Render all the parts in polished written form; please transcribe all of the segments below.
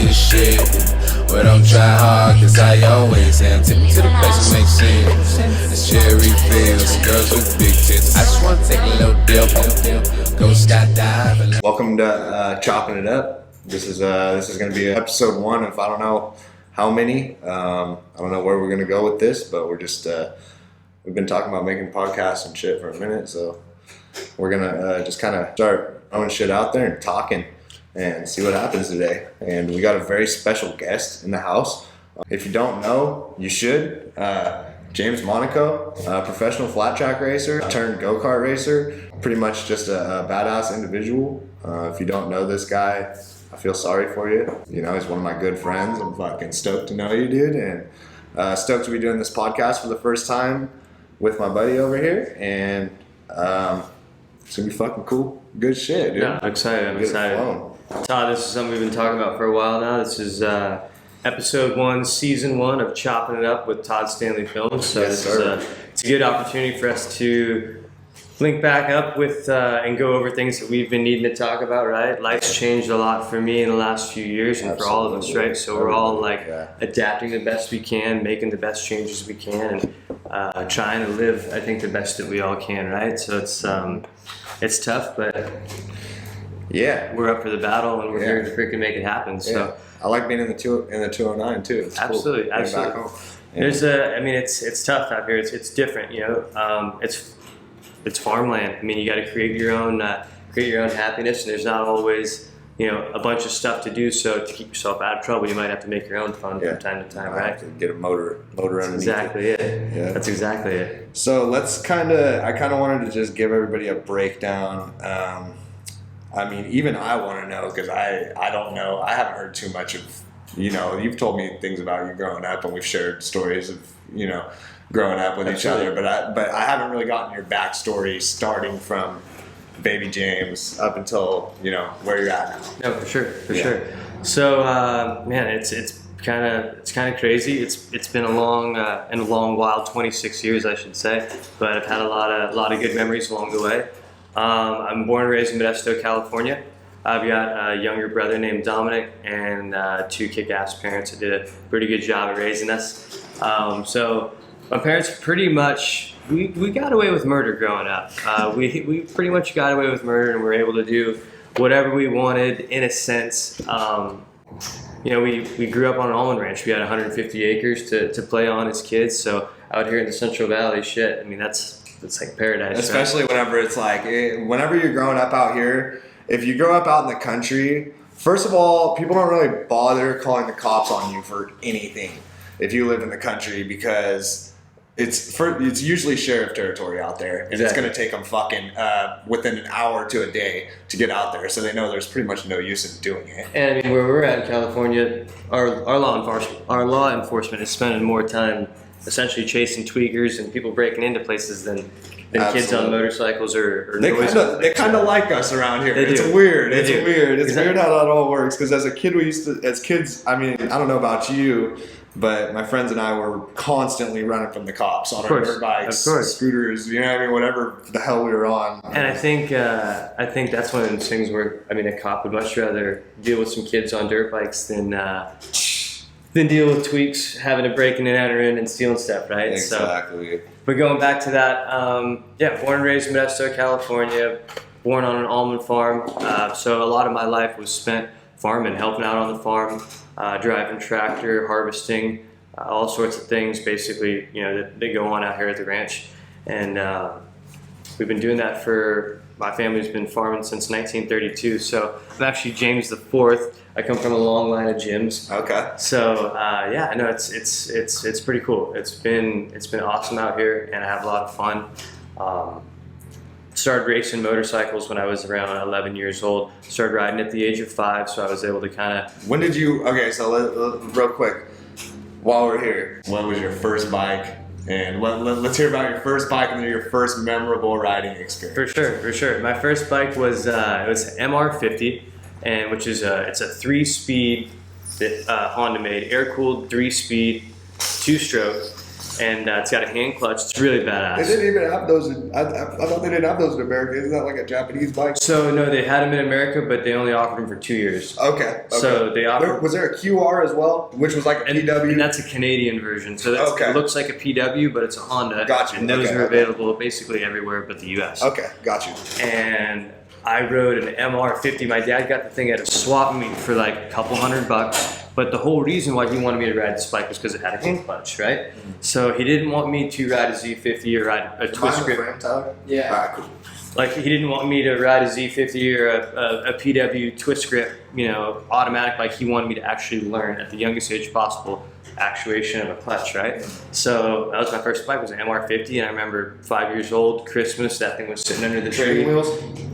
your shit. But don't try hard, cause I always am. Take me to the place that makes sense. It's cherry fields, girls with big tits. I just wanna take a little dip, go skydive. Welcome to Chopping It Up. This is gonna be episode 1 of I don't know how many. I don't know where we're gonna go with this, but we're just we've been talking about making podcasts and shit for a minute, so we're gonna just kind of start throwing shit out there and talking and see what happens today. And we got a very special guest in the house. If you don't know, you should. James Monaco, a professional flat track racer turned go-kart racer, pretty much just a badass individual. If you don't know this guy, I feel sorry for you. You know, he's one of my good friends. I'm fucking stoked to know you, dude, and stoked to be doing this podcast for the first time with my buddy over here, and it's gonna be fucking cool. Good shit, dude. Yeah, I'm excited. Todd, this is something we've been talking about for a while now. This is episode 1, season 1 of Chopping It Up with Todd Stanley Films. So yes, it's a good opportunity for us to link back up with and go over things that we've been needing to talk about, right? Life's changed a lot for me in the last few years and for all of us, right? So we're all adapting the best we can, making the best changes we can, and trying to live, I think, the best that we all can, right? So it's tough, but yeah, we're up for the battle and we're here to freaking make it happen. So I like being in the 209 too. It's absolutely, cool. absolutely. Back home. There's it's tough out here. It's different, you know. It's farmland. I mean, you got to create your own happiness, and there's not always, you know, a bunch of stuff to do. So to keep yourself out of trouble, you might have to make your own fun from time to time, right? Have to get a motor underneath. Exactly it. Yeah. That's exactly it. So I kind of wanted to just give everybody a breakdown. I mean, even I want to know, because I don't know. I haven't heard too much of, you know, you've told me things about you growing up, and we've shared stories of, you know, growing up with each other, but I haven't really gotten your backstory starting from baby James up until, you know, where you're at now. No, for sure. So, man, it's kind of crazy. It's been a long while, 26 years, I should say, but I've had a lot of good memories along the way. I'm born and raised in Modesto, California. I've got a younger brother named Dominic and 2 kick-ass parents that did a pretty good job of raising us. So my parents pretty much, we got away with murder growing up. We pretty much got away with murder, and we were able to do whatever we wanted in a sense. You know, we grew up on an almond ranch. We had 150 acres to play on as kids. So out here in the Central Valley, shit, I mean, it's like paradise. Especially right? Whenever it's like, whenever you're growing up out here, if you grow up out in the country, first of all, people don't really bother calling the cops on you for anything if you live in the country, because it's usually sheriff territory out there, and It's going to take them fucking within an hour to a day to get out there, so they know there's pretty much no use in doing it. And I mean, where we're at in California, our law enforcement is spending more time essentially chasing tweakers and people breaking into places than kids on motorcycles or they kind of like us around here. It's weird. It's weird how that all works, because as kids, I mean, I don't know about you, but my friends and I were constantly running from the cops on our dirt bikes, scooters, you know what I mean, whatever the hell we were on. And I think that's one of those things where, I mean, a cop would much rather deal with some kids on dirt bikes than deal with tweaks having to break in and enter in and stealing stuff, right? Exactly. So, but going back to that, born and raised in Modesto, California, born on an almond farm. So a lot of my life was spent farming, helping out on the farm, driving tractor, harvesting, all sorts of things basically, you know, that go on out here at the ranch. And we've been doing that my family's been farming since 1932. So I'm actually James the 4th. I come from a long line of Jims. Okay. So it's pretty cool. It's been awesome out here, and I have a lot of fun. Started racing motorcycles when I was around 11 years old. Started riding at the age of 5, so I was able to kind of. When did you? Okay, so real quick, while we're here, what was your first bike? And let's hear about your first bike and then your first memorable riding experience. For sure. My first bike was it was an MR50, and which is it's a 3-speed that Honda made, air-cooled 3-speed, 2-stroke. and it's got a hand clutch. It's really badass. They didn't even have those. I thought they didn't have those in America. Isn't that like a Japanese bike? So no, they had them in America, but they only offered them for 2 years. Okay. So they offered. Was there a QR as well, which was like a PW? And that's a Canadian version. So that's, it looks like a PW, but it's a Honda. Gotcha. And those are available basically everywhere but the U.S. Okay, got you. And I rode an MR50. My dad got the thing at a swap meet for like a couple $100. But the whole reason why he wanted me to ride this bike was because it had a hand clutch, right? So he didn't want me to ride a Z50 or ride a twist grip. Yeah. All right, cool. Like he didn't want me to ride a Z50 or a PW twist grip, automatic bike. He wanted me to actually learn at the youngest age possible actuation of a clutch, right? So that was my first bike, was an MR50, and I remember 5 years old, Christmas, that thing was sitting under the tree. Training wheels?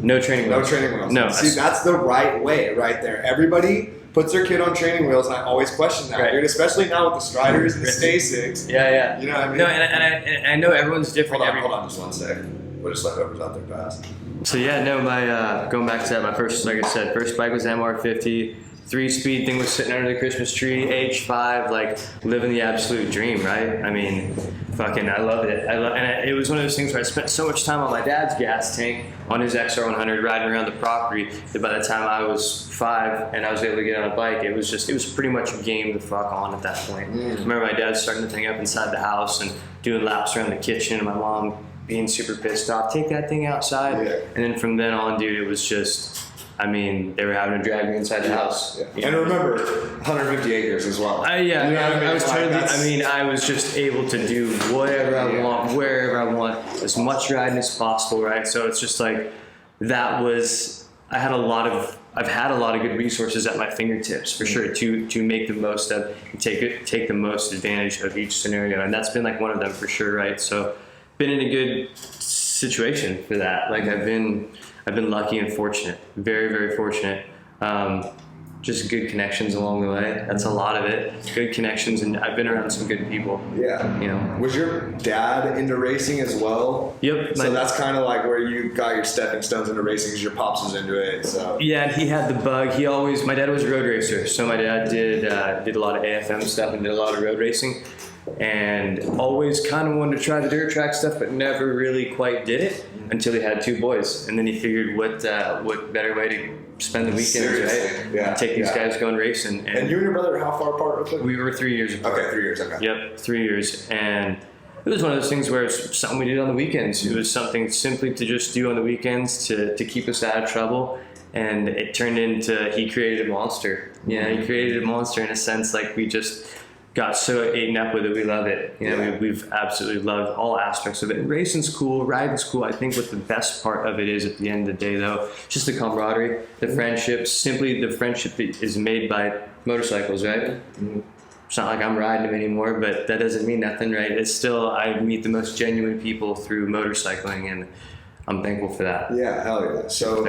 No training wheels. No training wheels. No. See, that's the right way right there. Everybody puts their kid on training wheels, and I always question that, dude, especially now with the Striders and the Stasics. Yeah. You know what I mean? No, and I know everyone's different. Hold on just one second. We'll just let whoever's out there pass. So yeah, no, my going back to that, my first, like I said, first bike was MR50. 3-speed thing was sitting under the Christmas tree, age 5, like living the absolute dream, right? I mean, fucking, I loved it. And it was one of those things where I spent so much time on my dad's gas tank on his XR100 riding around the property that by the time I was 5 and I was able to get on a bike, it was pretty much game the fuck on at that point. I remember my dad starting the thing up inside the house and doing laps around the kitchen, and my mom being super pissed off, take that thing outside. Yeah. And then from then on, dude, it was just, I mean, they were having to drag me inside the house. Yeah. And remember, 150 acres as well. I was just able to do whatever I want, wherever I want, as much riding as possible, right? So it's just like, I've had a lot of good resources at my fingertips, for sure, to make the most of, and take the most advantage of each scenario. And that's been like one of them for sure, right? So been in a good situation for that. Like I've been lucky and fortunate, very, very fortunate. Just good connections along the way. That's a lot of it. Good connections, and I've been around some good people. Yeah. Was your dad into racing as well? Yep. So that's kind of like where you got your stepping stones into racing, because your pops was into it. So yeah, he had the bug. My dad was a road racer, so my dad did a lot of AFM stuff and did a lot of road racing, and always kind of wanted to try the dirt track stuff, but never really quite did it until he had 2 boys, and then he figured what better way to spend the weekends, right? Yeah. Take these guys going racing. And you and your brother, how far apart? We were 3 years apart. Okay, 3 years. Okay. Yep, 3 years, and it was one of those things where it's something we did on the weekends. It was something simply to just do on the weekends to keep us out of trouble. And it turned into, he created a monster. He created a monster in a sense, like we just got so eaten up with it. We love it. We've absolutely loved all aspects of it. And racing's cool, riding's cool. I think what the best part of it is at the end of the day, though, just the camaraderie, the friendship, simply the friendship that is made by motorcycles, right? It's not like I'm riding them anymore, but that doesn't mean nothing, right? It's still, I meet the most genuine people through motorcycling, and I'm thankful for that. Yeah, hell yeah. So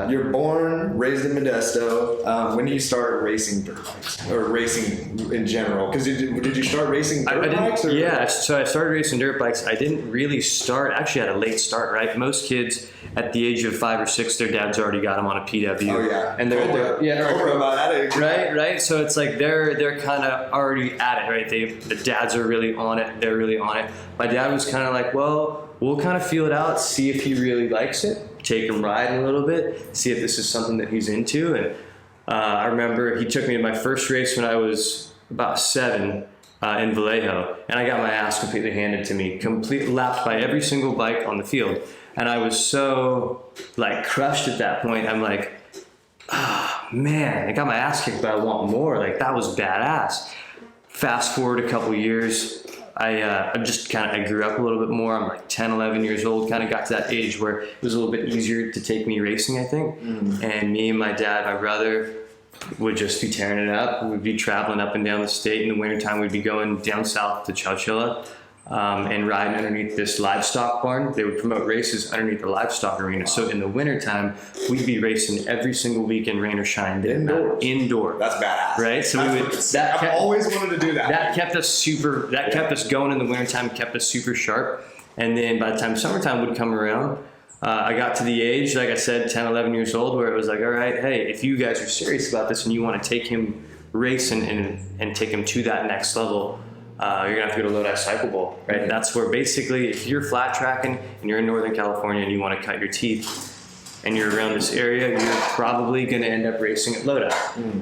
you're born, raised in Modesto. When did you start racing dirt bikes, or racing in general? Because did you start racing dirt bikes? Yeah, so I started racing dirt bikes. I didn't really start, actually had a late start, right? Most kids at the age of 5 or 6, their dads already got them on a PW. Oh yeah. And they're about that age. Right. So it's like they're kind of already at it, right? The dads are really on it. They're really on it. My dad was kind of like, well, we'll kind of feel it out, see if he really likes it, take him riding a little bit, see if this is something that he's into. And I remember he took me to my first race when I was about 7 in Vallejo, and I got my ass completely handed to me, completely lapped by every single bike on the field. And I was so like crushed at that point. I'm like, man, I got my ass kicked, but I want more. Like, that was badass. Fast forward a couple years, I grew up a little bit more. I'm like 10, 11 years old, kind of got to that age where it was a little bit easier to take me racing, I think. And me and my dad, my brother, would just be tearing it up. We'd be traveling up and down the state. In the wintertime, we'd be going down south to Chowchilla and riding underneath this livestock barn. They would promote races underneath the livestock arena. So in the wintertime, we'd be racing every single weekend, rain or shine. Indoor. That's badass. Right? So I've always wanted to do that. That kept us going in the wintertime, kept us super sharp. And then by the time summertime would come around, I got to the age, like I said, 10, 11 years old, where it was like, all right, hey, if you guys are serious about this and you want to take him racing and take him to that next level, you're gonna have to go to Lodi Cycle Bowl, right? Right. That's where basically, if you're flat tracking and you're in Northern California and you want to cut your teeth and you're around this area, you're probably gonna end up racing at Lodi.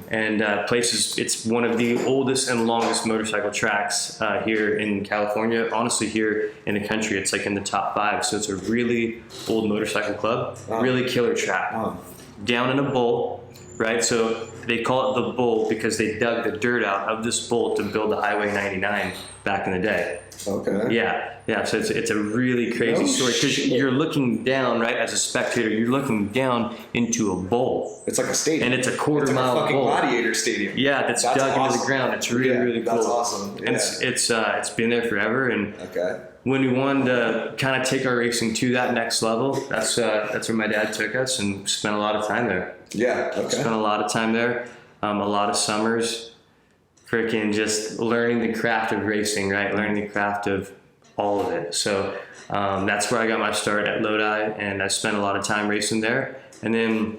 And places, it's one of the oldest and longest motorcycle tracks here in California. Honestly, here in the country, it's like in the top 5. So it's a really old motorcycle club, really killer track. Down in a bowl, right? So they call it the bowl because they dug the dirt out of this bowl to build the Highway 99 back in the day. Okay. Yeah. So it's a really crazy story because you're looking down, right? As a spectator, you're looking down into a bowl. It's like a stadium. And it's a quarter-mile fucking bowl. Gladiator stadium. Yeah, that's dug into the ground. It's really cool. That's awesome. Yeah. And it's been there forever. And when we wanted to kind of take our racing to that next level, that's where my dad took us and spent a lot of time there. Yeah. Okay. Spent a lot of time there, a lot of summers. Freaking just learning the craft of racing, right? Learning the craft of all of it. So that's where I got my start at Lodi, and I spent a lot of time racing there. And then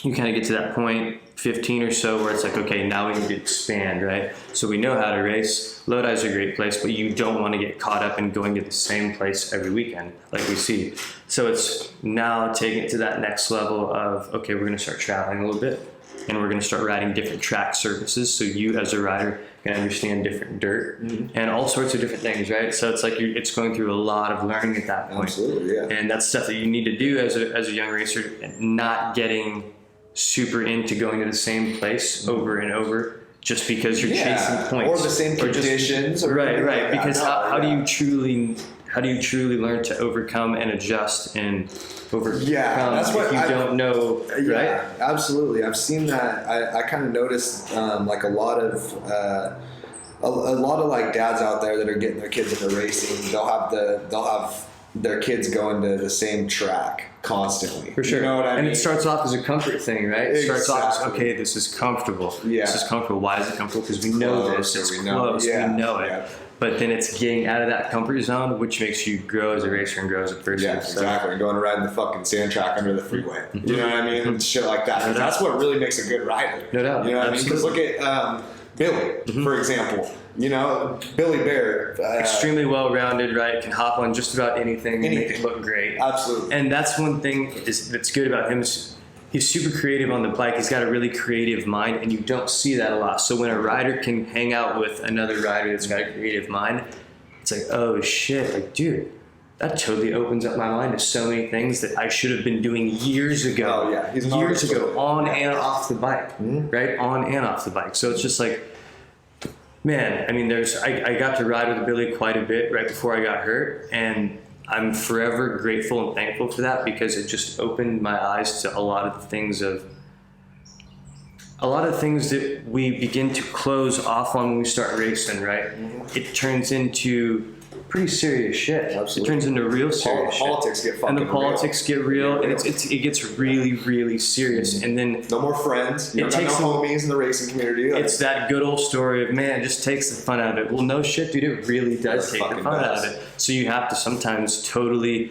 you kind of get to that point, 15 or so, where it's like, okay, now we need to expand, right? So we know how to race. Lodi's a great place, but you don't want to get caught up in going to the same place every weekend, like we see. So it's now taking it to that next level of, okay, we're going to start traveling a little bit. And we're going to start riding different track surfaces, so you as a rider can understand different dirt and all sorts of different things, right? So it's like it's going through a lot of learning at that point. Absolutely, yeah. And that's stuff that you need to do as a young racer, not getting super into going to the same place over and over just because you're chasing points. Or the same conditions. Right. Because how do you truly learn to overcome and adjust and overcome that's what if you don't know, right? Yeah, absolutely. I've seen that. I kind of noticed like a lot of like dads out there that are getting their kids into racing. They'll have their kids going to the same track constantly. For sure. You know what I mean? And it starts off as a comfort thing, right? It starts off as, okay, this is comfortable. Yeah. This is comfortable. Why is it comfortable? Because we know this. It's close. We know it. Yeah. But then it's getting out of that comfort zone, which makes you grow as a racer and grow as a person. Yeah, exactly. Going to ride in the fucking sand track under the freeway. You know what I mean? And shit like that. That's what really makes a good rider. No doubt. You know what I mean? Because look at Billy, for example. You know, Billy Bear. Extremely well-rounded, right? Can hop on just about anything and make it look great. Absolutely. And that's one thing that's good about him is he's super creative on the bike. He's got a really creative mind, and you don't see that a lot. So when a rider can hang out with another rider that's got a creative mind, it's like, oh shit, like, dude, that totally opens up my mind to so many things that I should have been doing years ago. Oh, yeah. Years ago, on and off the bike, right? On and off the bike. So it's just like, man, I mean, I got to ride with Billy quite a bit right before I got hurt, and I'm forever grateful and thankful for that because it just opened my eyes to a lot of the things that we begin to close off on when we start racing, right? It turns into pretty serious shit. Absolutely. It turns into real serious shit. Politics get fucking real. And the politics get real, and it gets really, really serious. And then no more friends. You don't got no homies in the racing community. It's that good old story of, man, it just takes the fun out of it. Well, no shit, dude, it really does take the fun out of it. So you have to sometimes totally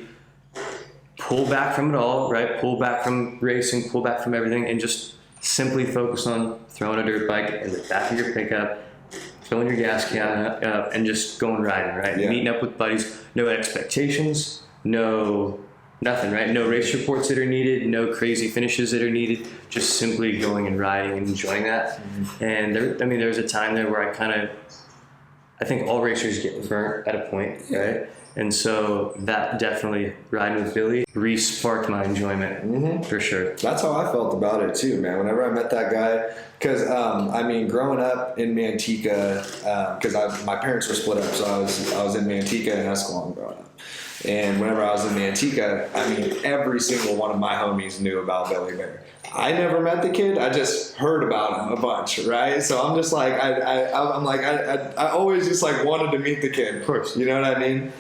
pull back from it all, right? Pull back from racing, pull back from everything, and just simply focus on throwing a dirt bike in the back of your pickup, filling your gas can up, and just going riding, right? Yeah. Meeting up with buddies, no expectations, nothing, right? No race reports that are needed, no crazy finishes that are needed, just simply going and riding and enjoying that. And there was a time there where I think all racers get burnt at a point, right? And so that definitely, riding with Billy, re-sparked my enjoyment, for sure. That's how I felt about it too, man. Whenever I met that guy, because growing up in Manteca, because my parents were split up, so I was in Manteca and Escalon growing up. And whenever I was in Manteca, every single one of my homies knew about Billy Bear. I never met the kid. I just heard about him a bunch, right? So I'm just like, I always just like wanted to meet the kid. Of course. You know what I mean?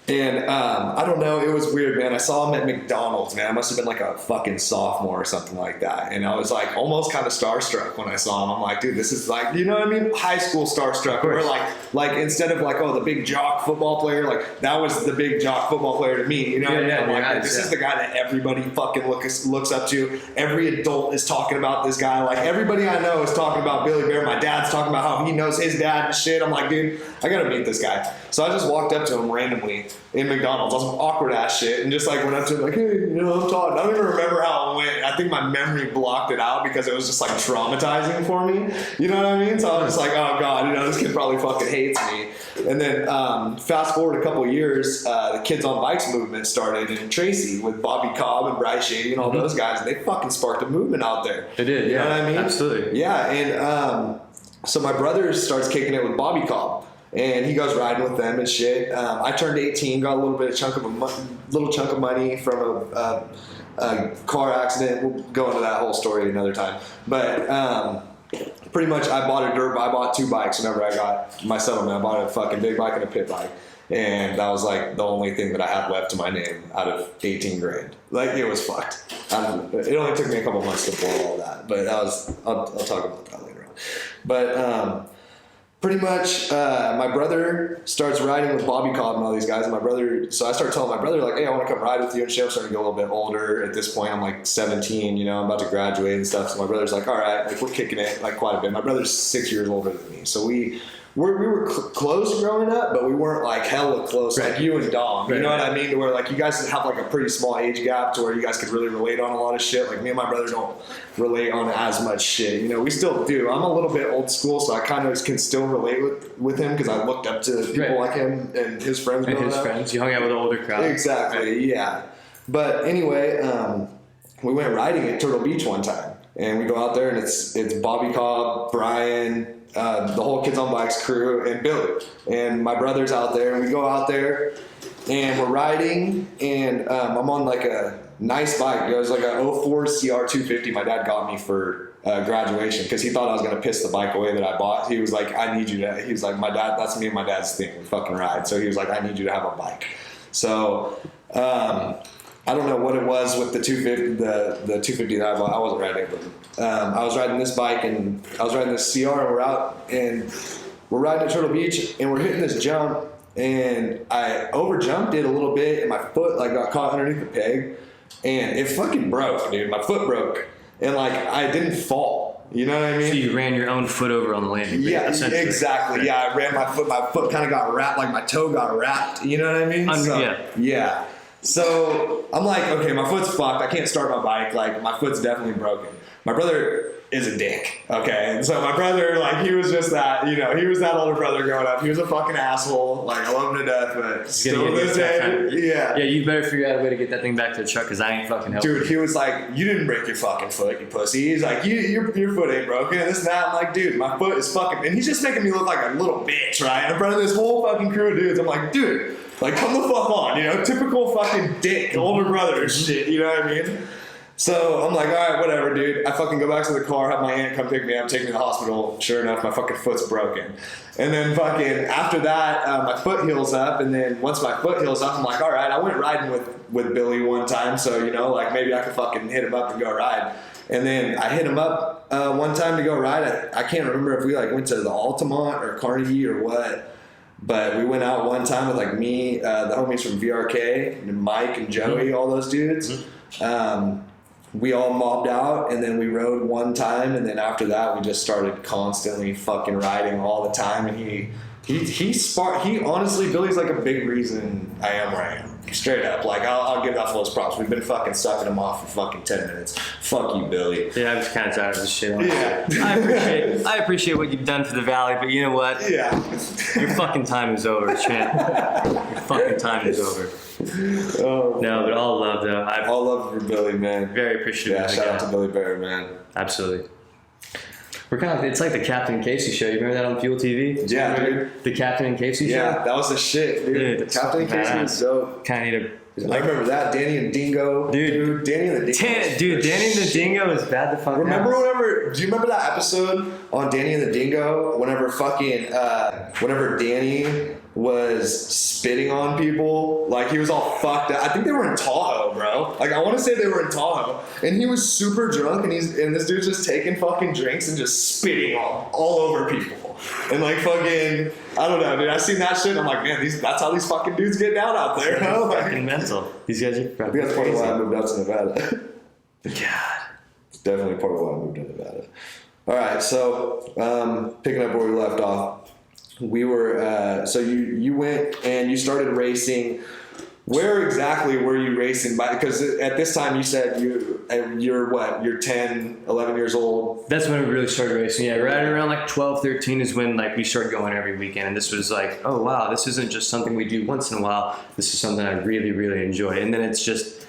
And I don't know, it was weird, man. I saw him at McDonald's, man. I must have been like a fucking sophomore or something like that. And I was like almost kind of starstruck when I saw him. I'm like, dude, this is like, you know what I mean? High school starstruck. Where like instead of like, oh, the big jock football player, like that was the big jock football player to me. You know what I mean? I'm like, this is the guy that everybody fucking looks up to. Every adult is talking about this guy. Like everybody I know is talking about Billy Bear. My dad's talking about how he knows his dad and shit. I'm like, dude, I gotta meet this guy. So I just walked up to him randomly in McDonald's on some awkward ass shit and just like went up to him like, hey, you know, I'm Todd. I don't even remember how it went. I think my memory blocked it out because it was just like traumatizing for me. You know what I mean? So I was just like, oh God, you know, this kid probably fucking hates me. And then fast forward a couple of years, the Kids on Bikes movement started in Tracy with Bobby Cobb and Bryce Shady and all those guys. And they fucking sparked a movement out there. They did, you know what I mean? Absolutely. Yeah, and so my brother starts kicking it with Bobby Cobb. And he goes riding with them and shit. I turned 18, got a little chunk of money from a car accident. We'll go into that whole story another time. But pretty much, I bought a dirt bike. I bought 2 bikes whenever I got my settlement. I bought a fucking big bike and a pit bike, and that was like the only thing that I had left to my name out of 18 grand. Like it was fucked. It only took me a couple months to blow all that, but that was I'll talk about that later on. But pretty much, my brother starts riding with Bobby Cobb and all these guys, and so I start telling my brother, like, hey, I want to come ride with you and shit. I'm starting to get a little bit older. At this point, I'm like 17, you know, I'm about to graduate and stuff. So my brother's like, all right, like, we're kicking it, like, quite a bit. My brother's 6 years older than me. So we were close growing up, but we weren't, like, hella close, like you and Dom. You know what I mean? To where, like, you guys have, like, a pretty small age gap to where you guys could really relate on a lot of shit. Like, me and my brother don't relate on as much shit. You know, we still do. I'm a little bit old school, so I kind of can still relate with him because I looked up to people like him and his friends. And his friends. You hung out with the older crowd. Exactly, yeah. But anyway, we went riding at Turtle Beach one time. And we go out there, and it's Bobby Cobb, Brian, the whole Kids on Bikes crew, and Billy. And my brother's out there, and we go out there, and we're riding, and I'm on like a nice bike. It was like a 04 CR250 my dad got me for graduation because he thought I was going to piss the bike away that I bought. He was like, I need you to, he was like, my dad, that's me and my dad's thing, we fucking ride. So he was like, I need you to have a bike. So, I don't know what it was with the 250, the 250 that I bought. I wasn't riding it, but I was riding this bike, and I was riding this CR, and we're out, and we're riding at Turtle Beach, and we're hitting this jump, and I overjumped it a little bit, and my foot like got caught underneath the peg, and it fucking broke, dude. My foot broke, and like I didn't fall. You know what I mean? So you ran your own foot over on the landing. Yeah, exactly. Yeah, I ran my foot. My foot kind of got wrapped, like my toe got wrapped. You know what I mean? Yeah. So I'm like, okay, my foot's fucked. I can't start my bike. Like, my foot's definitely broken. My brother is a dick, okay? And so my brother, like, he was just that, you know, he was that older brother growing up. He was a fucking asshole. Like, I love him to death, but still to this day, yeah. Yeah, you better figure out a way to get that thing back to the truck because I ain't fucking helping. Dude, he was like, you didn't break your fucking foot, you pussy. He's like, your foot ain't broken, and this and that. I'm like, dude, my foot is fucking... And he's just making me look like a little bitch, right? In front of this whole fucking crew of dudes. I'm like, dude... Like, come the fuck on, you know? Typical fucking dick, older brother shit, you know what I mean? So I'm like, all right, whatever, dude. I fucking go back to the car, have my aunt come pick me up, take me to the hospital. Sure enough, my fucking foot's broken. And then fucking after that, my foot heals up. And then once my foot heals up, I'm like, all right, I went riding with Billy one time. So, you know, like maybe I could fucking hit him up and go ride. And then I hit him up one time to go ride. I can't remember if we like went to the Altamont or Carnegie or what. But we went out one time with like me, the homies from VRK, and Mike and Joey, all those dudes. We all mobbed out, and then we rode one time, and then after that we just started constantly fucking riding all the time. And he honestly, Billy's like a big reason I am where I am. Straight up, like I'll give that full props. We've been fucking sucking him off for fucking 10 minutes. Fuck you, Billy. Yeah, I'm just kind of tired of this shit. Yeah. I appreciate what you've done for the valley, but you know what? Yeah. Your fucking time is over, champ. Your fucking time is over. Oh, no, but all love though. All love for Billy, man. Very appreciative. Yeah, shout out to Billy Bear, man. Absolutely. We're kind of, it's like the Captain and Casey show. You remember that on Fuel TV? Yeah, dude. The Captain and Casey show? Yeah, that was the shit, dude. Captain and Casey was dope. Kind of need to... I remember that. Danny and Dingo. Dude, Danny and the Dingo. Dude, Danny and the Dingo is bad to fuck. Remember do you remember that episode on Danny and the Dingo? Whenever Danny was spitting on people. Like, he was all fucked up. I think they were in Tahoe, bro. Like, I want to say they were in Tahoe. And he was super drunk, and this dude's just taking fucking drinks and just spitting all over people. And like fucking, I don't know, dude. I seen that shit, and I'm like, man, that's how these fucking dudes get down out there, huh? Like, fucking mental. These guys are fucking that's part of why I moved out to Nevada. God. It's definitely part of why I moved to Nevada. All right, so picking up where we left off, we were so you went and you started racing. Where exactly were you racing by? Because at this time you said you're 10, 11 years old. That's when we really started racing. Yeah, right around like 12, 13 is when like we started going every weekend. And this was like, oh wow, this isn't just something we do once in a while. This is something I really, really enjoy. And then it's just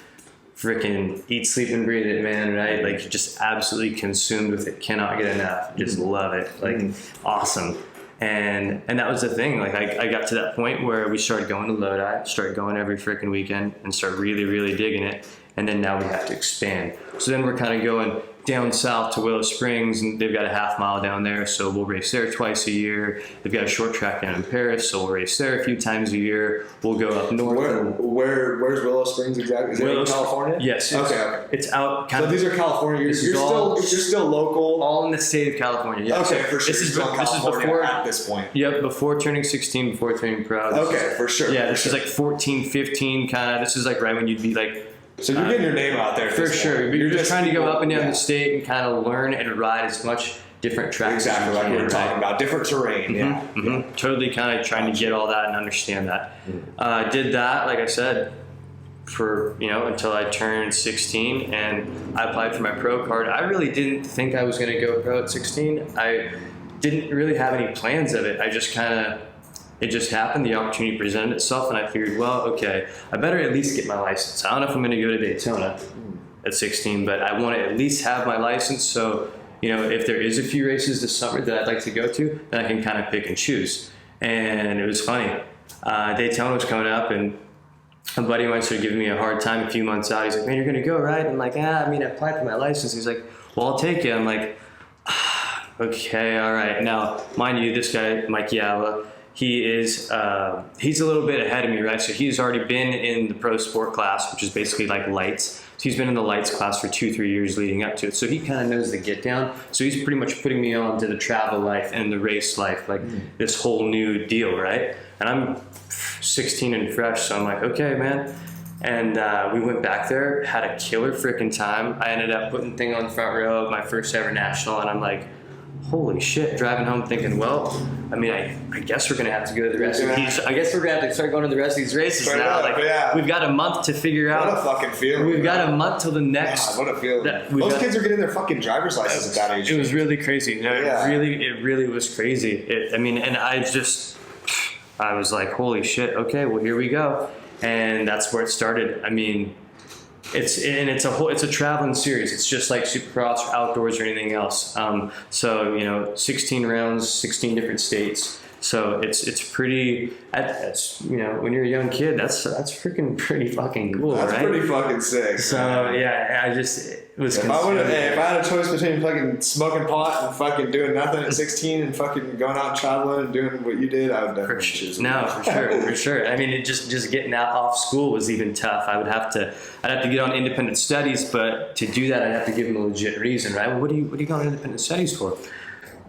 freaking eat, sleep, and breathe it, man, right? Like, you're just absolutely consumed with it. Cannot get enough. Just love it. Like, awesome. And that was the thing. Like, I got to that point where we started going to Lodi, started going every freaking weekend, and started really, really digging it. And then now we have to expand. So then we're kind of going down south to Willow Springs, and they've got a half mile down there, so we'll race there twice a year. They've got a short track down in Paris, so we'll race there a few times a year. We'll go up north. Where's Willow Springs exactly? Is it in California? Yes. Okay. It's out. So these are California. You're still local. All in the state of California. Yeah. Okay, for sure. This is before at this point. Yep, before turning 16, before turning pro. Okay, for sure. Yeah, this is like 14, 15 kind of. This is like right when you'd be like. So you're getting your name out there. For sure. But you're just trying to go up and down the state and kind of learn and ride as much different tracks. Exactly, like we were talking about. Different terrain. Mm-hmm, yeah. Totally kind of trying to get all that and understand that. Did that, like I said, for, until I turned 16, and I applied for my pro card. I really didn't think I was going to go pro at 16. I didn't really have any plans of it. I just it just happened. The opportunity presented itself, and I figured, well, okay, I better at least get my license. I don't know if I'm going to go to Daytona at 16, but I want to at least have my license. So, if there is a few races this summer that I'd like to go to, then I can kind of pick and choose. And it was funny. Daytona was coming up, and a buddy of mine started giving me a hard time a few months out. He's like, man, you're going to go, right? I'm like, I applied for my license. He's like, well, I'll take it. I'm like, okay, all right. Now, mind you, this guy, Mike Yala, he's a little bit ahead of me, right? So he's already been in the pro sport class, which is basically like lights. So he's been in the lights class for 2-3 years leading up to it. So he kind of knows the get down. So he's pretty much putting me on to the travel life and the race life, like this whole new deal, right? And I'm 16 and fresh, so I'm like, okay, man. And we went back there, had a killer freaking time. I ended up putting thing on the front row of my first ever national, and I'm like, holy shit, driving home thinking, well, I guess we're going to have to go to the rest of these. I guess we're going to have to start going to the rest of these races now. We've got a month to figure out. What a fucking feeling. We've got a month till the next. God, what a feeling. Those kids are getting their fucking driver's license at that age. It was really crazy. It really was crazy. And I was like, holy shit, okay, well, here we go. And that's where it started. It's a traveling series. It's just like Supercross or outdoors or anything else. 16 rounds, 16 different states. So it's pretty. When you're a young kid, that's freaking pretty fucking cool, right? That's pretty fucking sick. So yeah, it was. If I had a choice between fucking smoking pot and fucking doing nothing at 16 and fucking going out and traveling and doing what you did, I would definitely choose. No, for sure. It just getting out off school was even tough. I'd have to get on independent studies, but to do that, I'd have to give them a legit reason, right? Well, what are you going on independent studies for?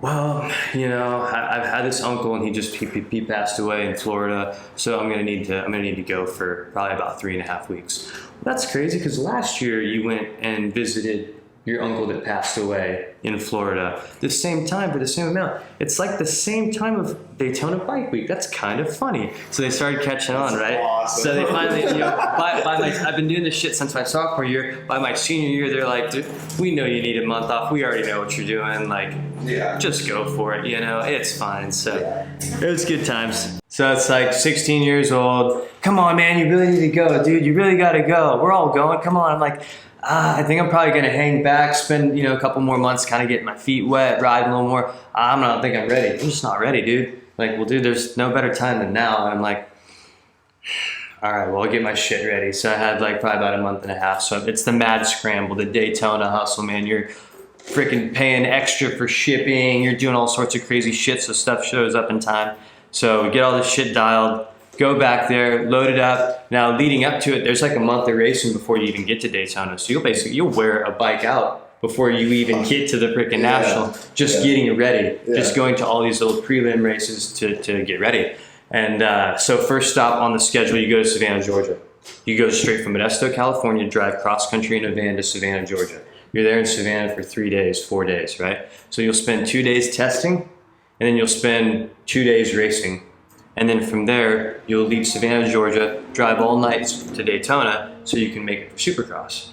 Well, I've had this uncle, and he passed away in Florida, so I'm gonna need to go for probably about 3.5 weeks. Well, that's crazy, because last year you went and visited your uncle that passed away in Florida the same time for the same amount. It's like the same time of Daytona Bike Week. That's kind of funny. So they started catching on, right? Awesome. So they finally, I've been doing this shit since my sophomore year. By my senior year, they're like, dude, we know you need a month off. We already know what you're doing. Like, just go for it. It's fine. So it was good times. So it's like 16 years old. Come on, man, you really need to go, dude. You really got to go. We're all going. Come on. I'm like, I think I'm probably going to hang back, spend, a couple more months kind of getting my feet wet, ride a little more. I don't think I'm ready. I'm just not ready, dude. Like, well, dude, there's no better time than now. And I'm like, all right, well, I'll get my shit ready. So I had like probably about a month and a half. So it's the mad scramble, the Daytona hustle, man. You're freaking paying extra for shipping. You're doing all sorts of crazy shit so stuff shows up in time. So we get all this shit dialed, go back there, load it up. Now leading up to it, there's like a month of racing before you even get to Daytona. So you'll wear a bike out before you even get to the freaking national, just getting it ready, just going to all these little prelim races to get ready. And so first stop on the schedule, you go to Savannah, Georgia. You go straight from Modesto, California, drive cross country in a van to Savannah, Georgia. You're there in Savannah for 4 days, right? So you'll spend 2 days testing, and then you'll spend 2 days racing. And then from there, you'll leave Savannah, Georgia, drive all night to Daytona so you can make it for Supercross.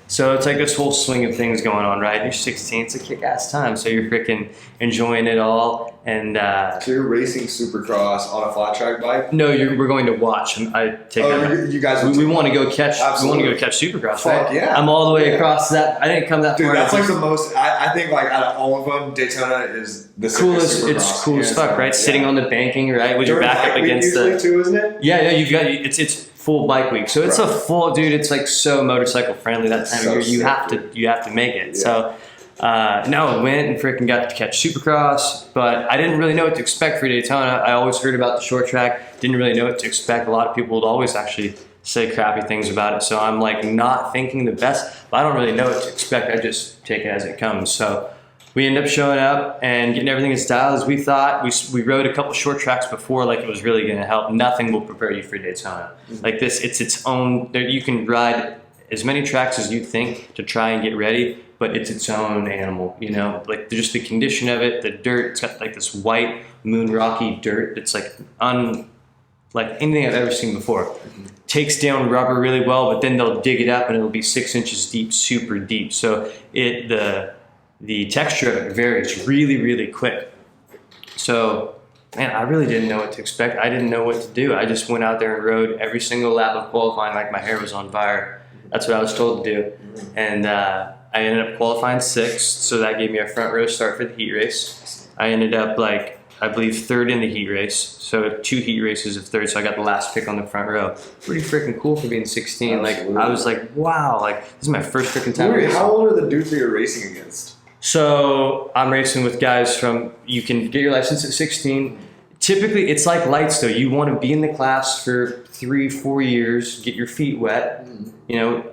So it's like this whole swing of things going on, right? You're 16, it's a kick-ass time, so you're freaking enjoying it all. And so you're racing Supercross on a flat track bike? No, we're going to watch. I take that. You guys. We want to go catch. Absolutely. We want to go catch Supercross. Fuck right? yeah! I'm all the way across that. I didn't come that Dude, far. that's like the most. I think like out of all of them, Daytona is the coolest. Supercross. It's cool as fuck, right? Sitting on the banking, right, with your back up against the. Too, isn't it? Yeah. You've got it's full bike week, so it's a full dude. It's like so motorcycle friendly that time of year. You have to make it. Yeah. So. No, I went and freaking got to catch Supercross, but I didn't really know what to expect for Daytona. I always heard about the short track, didn't really know what to expect. A lot of people would always actually say crappy things about it, so I'm like not thinking the best, but I don't really know what to expect. I just take it as it comes. So we end up showing up and getting everything as dialed as we thought. We rode a couple short tracks before, like it was really going to help. Nothing will prepare you for Daytona. Like this, it's its own. You can ride as many tracks as you think to try and get ready, but it's its own animal, you know, like just the condition of it, the dirt, it's got like this white moon rocky dirt that's like like anything I've ever seen before. Takes down rubber really well, but then they'll dig it up and it'll be 6 inches deep, super deep. So the texture of it varies really, really quick. So man, I really didn't know what to expect. I didn't know what to do. I just went out there and rode every single lap of qualifying like my hair was on fire. That's what I was told to do. And I ended up qualifying 6th, so that gave me a front row start for the heat race. I ended up I believe 3rd in the heat race, so 2 heat races of 3rd, so I got the last pick on the front row. Pretty freaking cool for being 16. Absolutely. Like I was like, wow, like this is my first freaking time racing. How old are the dudes that you're racing against? So I'm racing with guys you can get your license at 16. Typically, it's like lights though. You want to be in the class for 3-4 years, get your feet wet, you know,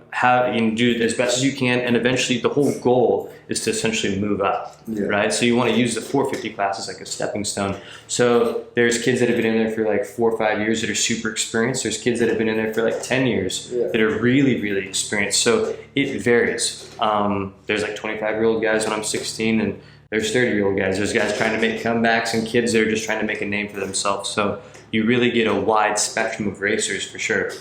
do it as best as you can, and eventually the whole goal is to essentially move up, right? So you want to use the 450 class as like a stepping stone. So there's kids that have been in there for like 4 or 5 years that are super experienced. There's kids that have been in there for like 10 years that are really, really experienced. So it varies. There's like 25-year-old guys when I'm 16, and there's 30-year-old guys. There's guys trying to make comebacks and kids that are just trying to make a name for themselves. So you really get a wide spectrum of racers for sure.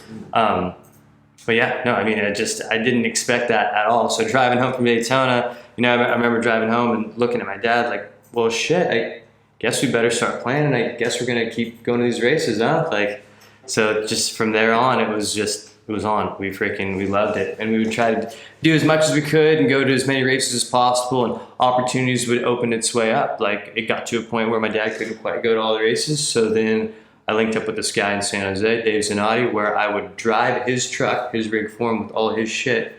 But yeah, no, I mean, I didn't expect that at all. So driving home from Daytona, you know, I remember driving home and looking at my dad like, well, shit, I guess we better start planning. I guess we're going to keep going to these races, huh? Like, so just from there on, it was on. We loved it. And we would try to do as much as we could and go to as many races as possible, and opportunities would open its way up. Like it got to a point where my dad couldn't quite go to all the races. So then I linked up with this guy in San Jose, Dave Zanotti, where I would drive his truck, his rig form with all his shit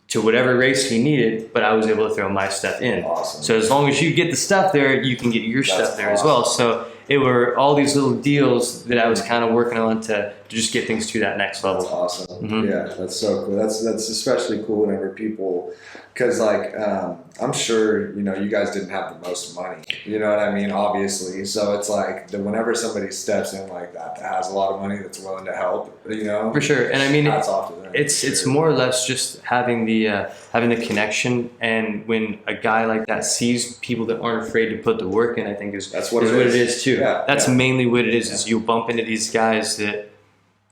to whatever race he needed, but I was able to throw my stuff in. Awesome. So as long as you get the stuff there, you can get your stuff there as well. So it were all these little deals that I was kind of working on to just get things to that next level. That's awesome. Yeah, that's so cool. That's especially cool whenever people, because like I'm sure you guys didn't have the most money. You know what I mean? Obviously, so it's like whenever somebody steps in like that has a lot of money that's willing to help. For sure. And I mean, hats off to them. It's more or less just having the connection, and when a guy like that sees people that aren't afraid to put the work in, I think is what it is too. Yeah, that's mainly what it is. Is you bump into these guys that,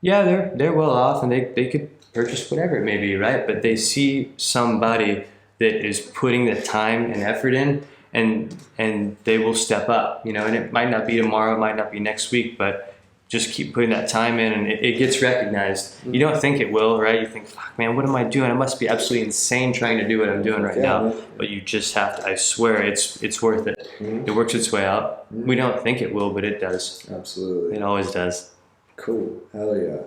they're well off and they could purchase whatever it may be, right? But they see somebody that is putting the time and effort in, and they will step up, and it might not be tomorrow, it might not be next week, but just keep putting that time in, and it gets recognized. You don't think it will, right? You think, fuck, man, what am I doing? I must be absolutely insane trying to do what I'm doing right now. But you just have to, I swear, it's worth it. It works its way out. We don't think it will, but it does. Absolutely. It always does. Cool. Hell yeah.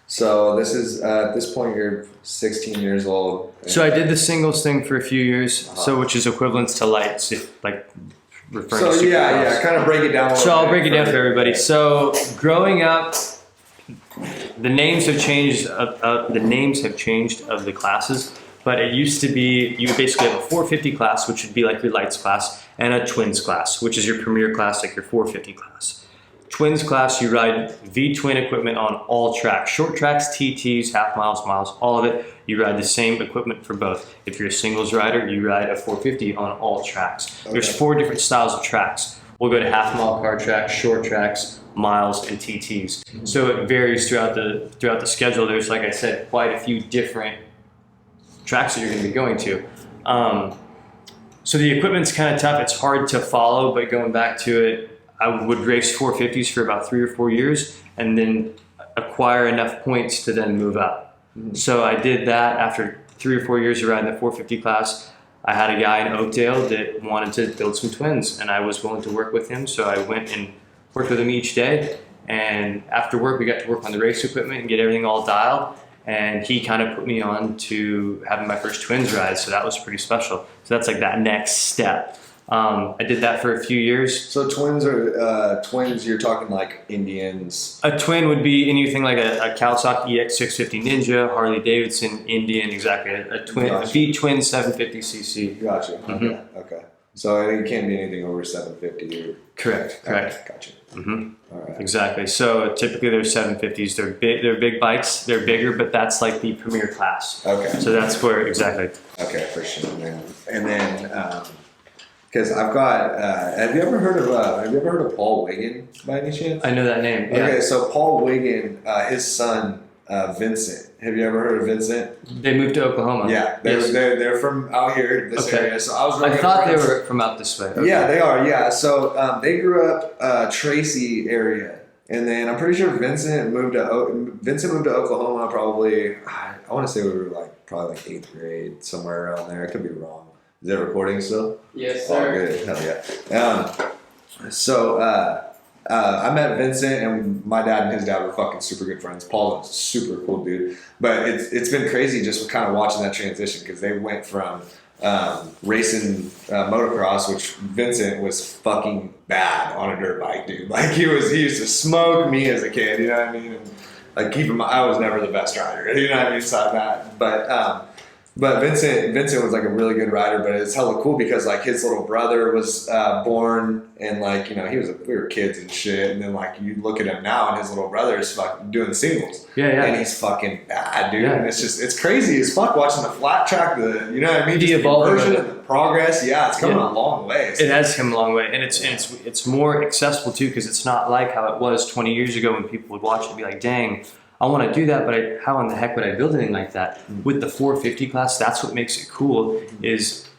So this is, at this point, you're 16 years old. So I did the singles thing for a few years, so which is equivalent to lights. If like referring So to Supercross. yeah, kind of break it down. So I'll break it down for everybody. So growing up, the names have changed. The names have changed of the classes, but it used to be you would basically have a 450 class, which would be like your lights class, and a twins class, which is your premier class, like your 450 class. Twins class, you ride V-twin equipment on all tracks, short tracks, TTs, half miles, miles, all of it. You ride the same equipment for both. If you're a singles rider, you ride a 450 on all tracks. Okay. There's 4 different styles of tracks. We'll go to half mile car tracks, short tracks, miles, and TTs. So it varies throughout the schedule. There's, like I said, quite a few different tracks that you're going to be going to. So the equipment's kind of tough. It's hard to follow, but going back to it, I would race 450s for about 3 or 4 years and then acquire enough points to then move up. So I did that after 3 or 4 years of riding the 450 class. I had a guy in Oakdale that wanted to build some twins, and I was willing to work with him. So I went and worked with him each day. And after work, we got to work on the race equipment and get everything all dialed. And he kind of put me on to having my first twins ride. So that was pretty special. So that's like that next step. I did that for a few years. So twins are twins. You're talking like Indians. A twin would be anything like a Kawasaki EX650 Ninja, Harley Davidson, Indian, exactly. A twin, Gotcha. a V-twin 750cc. Gotcha. Mm-hmm. Okay. So it can't be anything over 750. Correct. Okay, gotcha. Mm-hmm. All right. Exactly. So typically they're 750s. They're big. They're big bikes. They're bigger, but that's like the premier class. Okay. So that's where exactly. Okay, for sure, man. And then, because I've got, have you ever heard of Paul Wiggin by any chance? I know that name. Yeah. Okay, so Paul Wiggin, his son Vincent. Have you ever heard of Vincent? They moved to Oklahoma. Yeah, Yes. they're from out here, this Okay. area. So I was. I really thought good they friends. were from out this way. Okay. Yeah, they are. Yeah, so they grew up Tracy area, and then I'm pretty sure Vincent moved to Oklahoma. Probably, I want to say we were probably 8th grade, somewhere around there. I could be wrong. Is that recording still? Yes, Oh, sir. good. Hell yeah. So I met Vincent, and my dad and his dad were fucking super good friends. Paul is a super cool dude. But it's been crazy just kind of watching that transition because they went from racing motocross, which Vincent was fucking bad on a dirt bike, dude. Like he used to smoke me as a kid, you know what I mean? And like I was never the best rider, you know what I mean? Inside that, but Vincent was like a really good rider, but it's hella cool because like his little brother was born, and like, you know, we were kids and shit, and then like you look at him now and his little brother is fucking doing singles. Yeah. And he's fucking bad, dude. Yeah. And it's crazy as fuck watching the flat track, you know what I mean? The Just evolvement evolution of it. and the progress. Yeah, it's coming a long way. It has come a long way, and it's more accessible too, because it's not like how it was 20 years ago when people would watch it and be like, dang, I want to do that, but how in the heck would I build anything like that? With the 450 class, that's what makes it cool. Is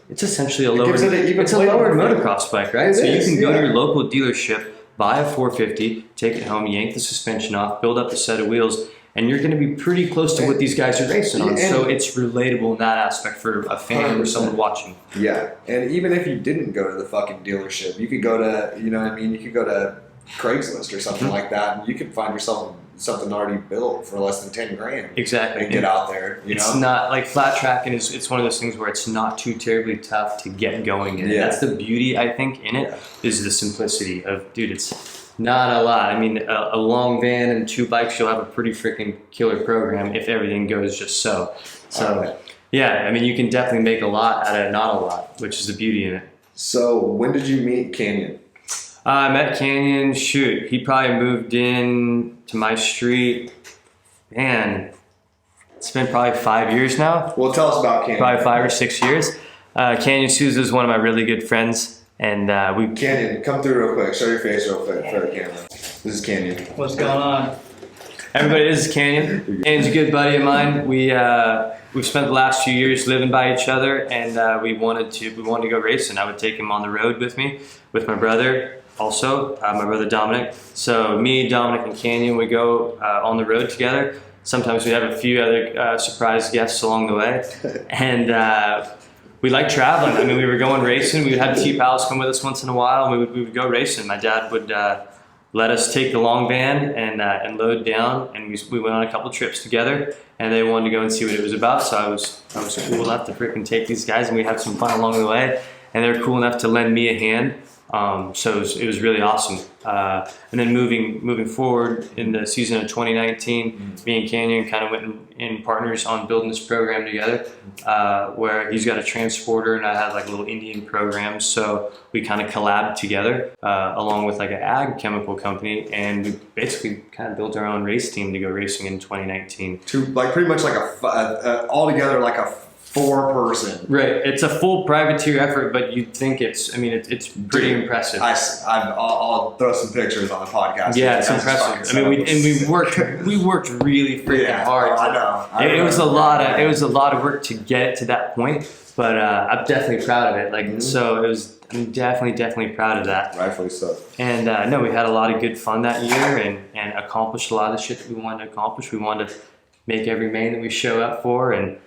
it's essentially a lowered motocross bike, right? So you can go to your local dealership, buy a 450, take it home, yank the suspension off, build up a set of wheels, and you're going to be pretty close to what these guys are racing on. So it's relatable in that aspect for a fan or someone watching. Yeah, and even if you didn't go to the fucking dealership, you could go to, you know what I mean? You could go to Craigslist or something like that, and you could find yourself something already built for less than 10 grand. Exactly. And get out there. It's not like flat tracking it's one of those things where it's not too terribly tough to get going in. Yeah. That's the beauty, I think, in it, is the simplicity of, dude, it's not a lot. I mean, a long van and 2 bikes, you'll have a pretty freaking killer program if everything goes just so. So, yeah, I mean, you can definitely make a lot out of not a lot, which is the beauty in it. So when did you meet Canyon? I met Canyon, he probably moved in to my street, man, it's been probably 5 years now. Well, tell us about Canyon. Probably 5 or 6 years. Canyon Souza is one of my really good friends, and Canyon, come through real quick. Show your face real quick for the camera. This is Canyon. What's going on? Everybody, this is Canyon. Canyon's a good buddy of mine. We've spent the last few years living by each other, and we wanted to go racing. I would take him on the road with me, with my brother. Also, my brother Dominic. So me, Dominic, and Canyon would go on the road together. Sometimes we'd have a few other surprise guests along the way. And we like traveling. I mean, we were going racing. We would have T-Pals come with us once in a while, and we would go racing. My dad would let us take the long van and load down, and we went on a couple trips together, and they wanted to go and see what it was about. So I was cool enough to freaking take these guys, and we had some fun along the way. And they were cool enough to lend me a hand So it was really awesome. And then moving forward in the season of 2019, me and Canyon kind of went in partners on building this program together, where he's got a transporter and I had like a little Indian program. So we kind of collabed together along with like an ag chemical company, and we basically kind of built our own race team to go racing in 2019. To like pretty much like all together like a 4-person. Right, it's a full privateer effort, but you'd think it's pretty impressive. I'll throw some pictures on the podcast. Yeah, it's impressive. I mean, we worked really freaking hard. I know. It was a lot of work to get it to that point, but I'm definitely proud of it. Like, so it was. I'm definitely proud of that. Rightfully so. And no, we had a lot of good fun that year, and accomplished a lot of the shit that we wanted to accomplish. We wanted to make every main that we show up for, and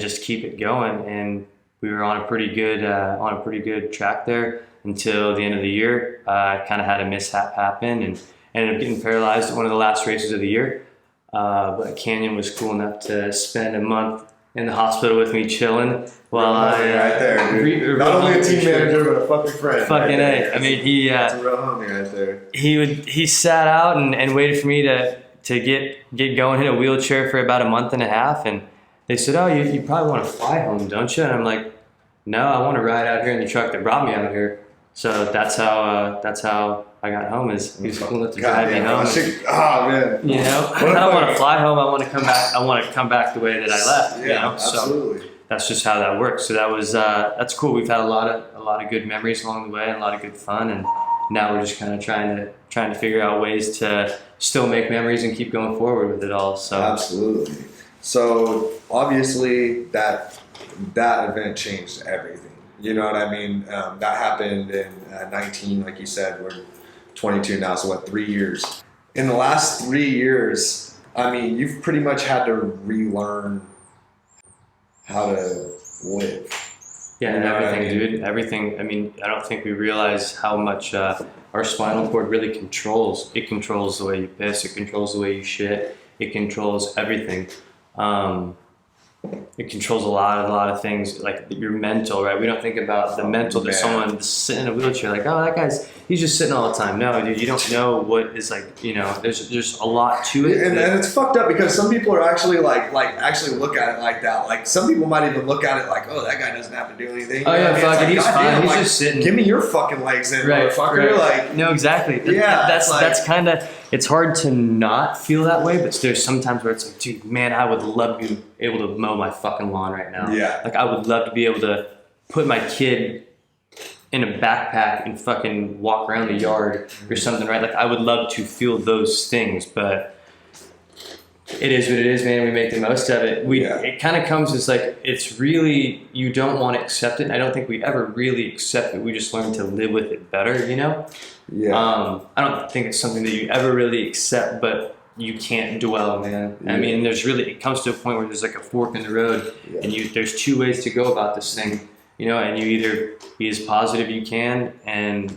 just keep it going. And we were on a pretty good track there until the end of the year. I kind of had a mishap happen and ended up getting paralyzed at one of the last races of the year. But Canyon was cool enough to spend a month in the hospital with me chilling while right there, dude. Not only a team manager, but a fucking friend. Fucking A. I mean, he that's a real homie right there. He sat out and waited for me to get going, hit a wheelchair for about a month and a half, and they said, "Oh, you probably want to fly home, don't you?" And I'm like, "No, I want to ride out here in the truck that brought me out here." So that's how I got home. Is he was cool enough to drive me home. Oh man! You know, I don't want to fly home. I want to come back. I want to come back the way that I left. Yeah, you know, absolutely. So that's just how that works. So that was that's cool. We've had a lot of good memories along the way and a lot of good fun. And now we're just kind of trying to figure out ways to still make memories and keep going forward with it all. So absolutely. So obviously that event changed everything. You know what I mean? That happened in 19, like you said. We're 22 now, so 3 years? In the last 3 years, I mean, you've pretty much had to relearn how to live. Yeah, and everything, dude. Everything. I mean, I don't think we realize how much our spinal cord really controls. It controls the way you piss. It controls the way you shit. It controls everything. It controls a lot of things, like your mental, right? We don't think about the mental that someone sitting in a wheelchair, like, oh, he's just sitting all the time. No, dude, you don't know what is like, you know, there's a lot to it. And it's fucked up because some people are actually like actually look at it like that. Like some people might even look at it like, oh, that guy doesn't have to do anything. Oh yeah, fuck it, he's fine. He's like, just sitting. Give me your fucking legs in, right, motherfucker. Right. Like, no, exactly. That's kind of. It's hard to not feel that way, but there's sometimes where it's like, dude, man, I would love to be able to mow my fucking lawn right now. Yeah. Like, I would love to be able to put my kid in a backpack and fucking walk around the yard or something, right? Like, I would love to feel those things, but it is what it is, man. We make the most of it. It kind of comes as like, it's really, you don't want to accept it. I don't think we ever really accept it. We just learn to live with it better, you know? Yeah. I don't think it's something that you ever really accept, but you can't dwell, man. I mean, it comes to a point where there's like a fork in the road, and there's two ways to go about this thing, you know, and you either be as positive you can and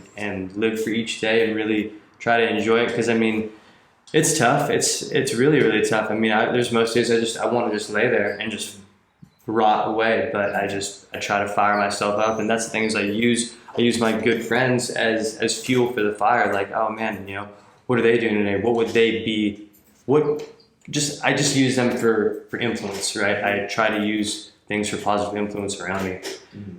live for each day and really try to enjoy it. Cause I mean, it's tough. It's really, really tough. I mean, there's most days I want to just lay there and just rot away, but I try to fire myself up. And that's the thing is I use my good friends as fuel for the fire. Like, oh man, you know, what are they doing today? What would they be? I just use them for influence, right? I try to use things for positive influence around me.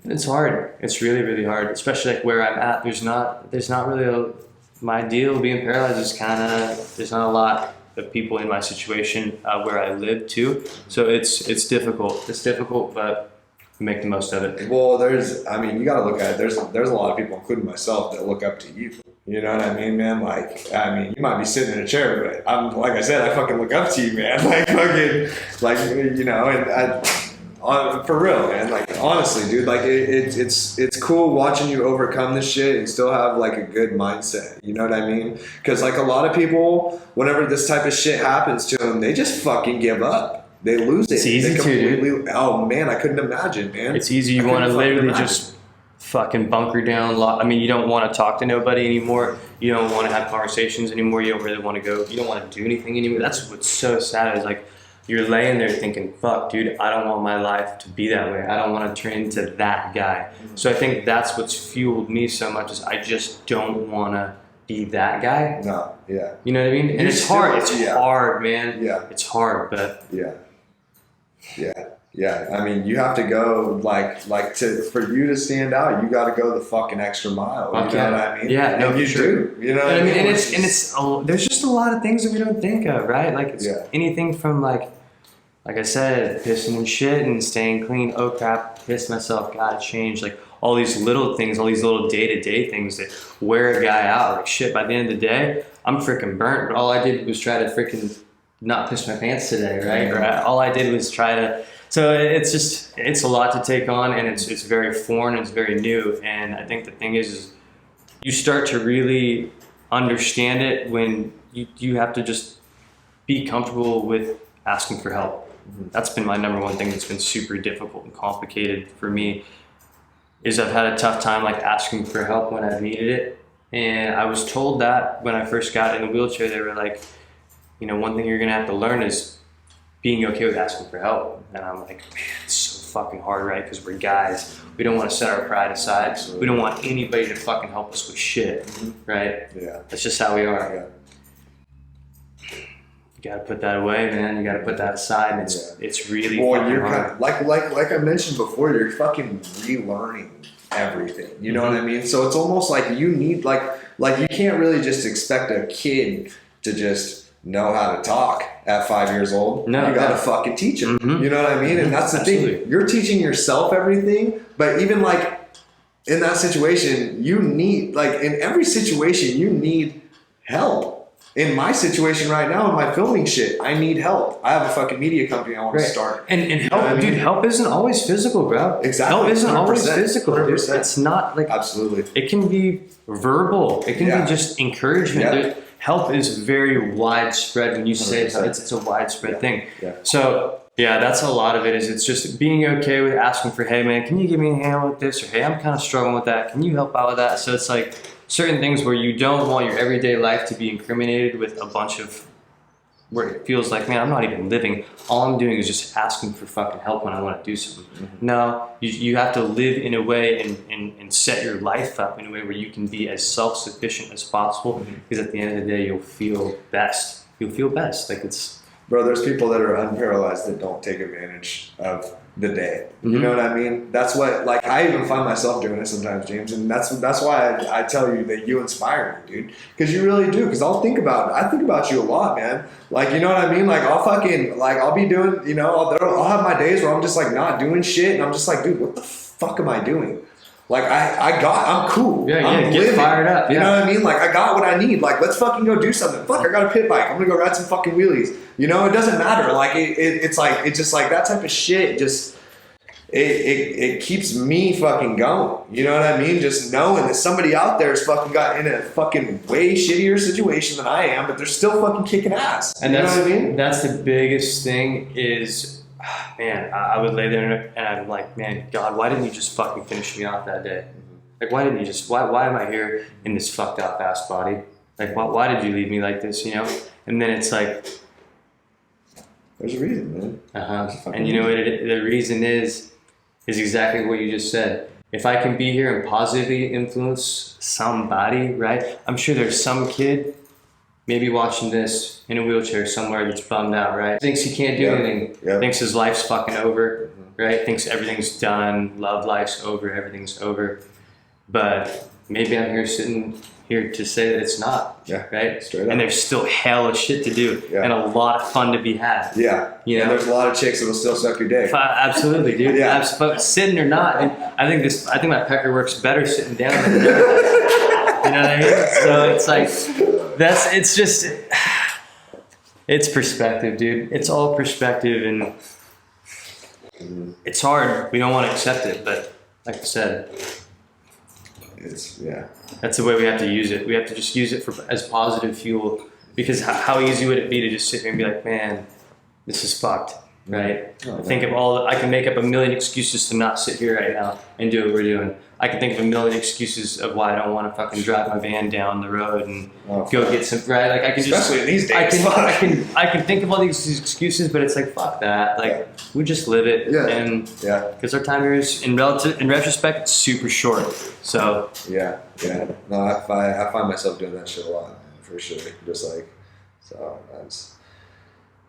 And it's hard. It's really, really hard, especially like where I'm at. There's not really my deal being paralyzed is there's not a lot of people in my situation where I live too. So it's difficult. It's difficult, but we make the most of it. Well, you got to look at it. There's a lot of people, including myself, that look up to you. You know what I mean, man? Like, I mean, you might be sitting in a chair, but like I said, I fucking look up to you, man. Like, you know, and for real, man. Like, honestly, dude, like it's cool watching you overcome this shit and still have like a good mindset. You know what I mean? Because like a lot of people, whenever this type of shit happens to them, they just fucking give up. They lose it. It's easy to, dude. Oh man, I couldn't imagine, man. It's easy. You want to literally just fucking bunker down. I mean, you don't want to talk to nobody anymore. You don't want to have conversations anymore. You don't really want to go. You don't want to do anything anymore. That's what's so sad is like you're laying there thinking, fuck, dude, I don't want my life to be that way. I don't want to turn into that guy. So I think that's what's fueled me so much is I just don't want to be that guy. No, yeah. You know what I mean? And it's hard. It's hard, man. Yeah. It's hard, but. Yeah. Yeah. Yeah. I mean, you have to go for you to stand out, you got to go the fucking extra mile. You know what I mean? Yeah, no, you sure. do. You know what I mean? And it's there's just a lot of things that we don't think of, right? Like it's anything from like I said, pissing and shit and staying clean. Oh crap, pissed myself, gotta change. Like all these little things, all these little day-to-day things that wear a guy out. Like shit, by the end of the day, I'm freaking burnt. But all I did was try to freaking not piss my pants today, right? Or all I did was try to. So it's a lot to take on, and it's very foreign, it's very new. And I think the thing is you start to really understand it when you have to just be comfortable with asking for help. That's been my number one thing that's been super difficult and complicated for me is I've had a tough time like asking for help when I've needed it. And I was told that when I first got in the wheelchair, they were like, you know, one thing you're gonna have to learn is being okay with asking for help. And I'm like, man, it's so fucking hard, right? Because we're guys. We don't want to set our pride aside. Absolutely. We don't want anybody to fucking help us with shit, right? Yeah. That's just how we are. Yeah. You gotta put that away, man. You gotta put that aside, and it's really fucking you're hard. Kind of, like I mentioned before, you're fucking relearning everything. You know what I mean? So it's almost like you need like you can't really just expect a kid to just know how to talk at 5 years old. No, you gotta fucking teach him. You know what I mean? And that's the thing. You're teaching yourself everything, but even like in that situation, you need in every situation you need help. In my situation right now, in my filming shit, I need help. I have a fucking media company I want to start. And help, dude, help isn't always physical, bro. Exactly. Help isn't always physical, dude. It's not like... Absolutely. It can be verbal. It can be just encouragement. Yeah. Help is very widespread when you say it's a widespread thing. Yeah. So, yeah, that's a lot of it is it's just being okay with asking for, hey, man, can you give me a hand with this? Or, hey, I'm kind of struggling with that. Can you help out with that? So it's like... certain things where you don't want your everyday life to be incriminated with a bunch of where it feels like, man, I'm not even living. All I'm doing is just asking for fucking help when I want to do something. No, you have to live in a way and set your life up in a way where you can be as self-sufficient as possible because at the end of the day, you'll feel best. You'll feel best. Like it's... Bro, there's people that are unparalyzed that don't take advantage of the day. You know what I mean? That's what, I even find myself doing it sometimes, James, and that's why I tell you that you inspire me, dude. Because you really do. Because I think about you a lot, man. You know what I mean? I'll be doing, I'll have my days where I'm just not doing shit, and I'm just like, dude, what the fuck am I doing? I'm cool. Yeah, I'm get living. fired up. You know what I mean? I got what I need. Let's fucking go do something. Fuck, I got a pit bike. I'm gonna go ride some fucking wheelies. You know, it doesn't matter. It's just that type of shit. Just it keeps me fucking going. You know what I mean? Just knowing that somebody out there has fucking got in a fucking way shittier situation than I am, but they're still fucking kicking ass. And you know what I mean? That's the biggest thing is. Man, I would lay there and I'm like, man, God, why didn't you just fucking finish me off that day? Why didn't you just, why am I here in this fucked up ass body? Why did you leave me like this, you know? And then it's like... There's a reason, man. And you know what the reason is exactly what you just said. If I can be here and positively influence somebody, right? I'm sure there's some kid maybe watching this in a wheelchair somewhere that's bummed out, right? Thinks he can't do anything. Thinks his life's fucking over, right? Thinks everything's done, love life's over, everything's over. But maybe I'm sitting here to say that it's not, right? Straight up. And there's still hell of shit to do and a lot of fun to be had. Yeah, you know? And there's a lot of chicks that will still suck your dick. Absolutely, dude. But sitting or not, I think my pecker works better sitting down than you know what I mean? So it's like... it's perspective, dude. It's all perspective, and it's hard. We don't want to accept it, but like I said, that's the way we have to use it. We have to just use it as positive fuel, because how easy would it be to just sit here and be like, man, this is fucked. right? Oh, I can make up a million excuses to not sit here right now and do what we're doing. I can think of a million excuses of why I don't want to fucking drive my van down the road and go get some, right? Like I can especially in these days. I can think of all these excuses, but it's like, fuck that. Like we just live it. And because our time here is in retrospect, it's super short. So yeah. No, I find myself doing that shit a lot, for sure. Just like, so